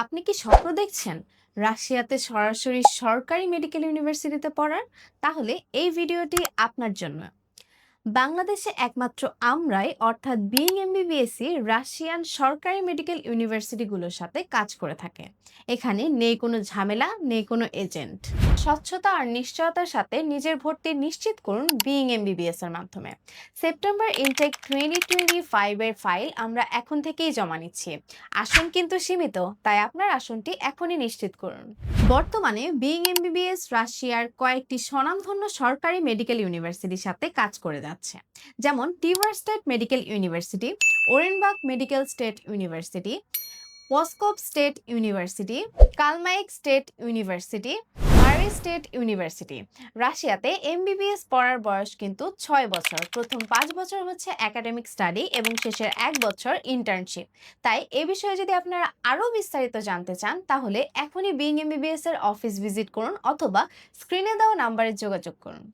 আপনি কি স্বপ্ন দেখছেন রাশিয়াতে সরাসরি সরকারি মেডিকেল ইউনিভার্সিটিতে পড়ার? তাহলে এই ভিডিওটি আপনার জন্য। বাংলাদেশে একমাত্র আমরাই অর্থাৎ বিইং এমবিবিএসই রাশিয়ান সরকারি মেডিকেল ইউনিভার্সিটিগুলোর সাথে কাজ করে থাকে। এখানে নেই কোনো ঝামেলা, নেই কোনো এজেন্ট। স্বচ্ছতা আর নিশ্চয়তার সাথে নিজের ভর্তি নিশ্চিত করুন বিইং এমবিবিএস এর মাধ্যমে। সেপ্টেম্বর ইনটেক 2025 এর ফাইল আমরা এখন থেকেই জমা নিচ্ছি। আসন কিন্তু সীমিত, তাই আপনার আসনটি এখনই নিশ্চিত করুন। বর্তমানে বিইং এমবিবিএস রাশিয়ার কয়েকটি স্বনামধন্য সরকারি মেডিকেল ইউনিভার্সিটির সাথে কাজ করে যাচ্ছে, যেমন Tver state medical university, Orenburg medical state university, Pskov state university, Kalmyk state university, Mari state university. রাশিয়াতে এমবিবিএস পড়ার বয়স কিন্তু 6 বছর। প্রথম 5 বছর হচ্ছে একাডেমিক স্টাডি এবং শেষের 1 বছর ইন্টার্নশিপ। তাই এ বিষয়ে যদি আপনারা আরও বিস্তারিত জানতে চান, তাহলে এখনই বিইং এমবিবিএস এর অফিস ভিজিট করুন অথবা স্ক্রিনে দেওয়া নাম্বারে যোগাযোগ করুন।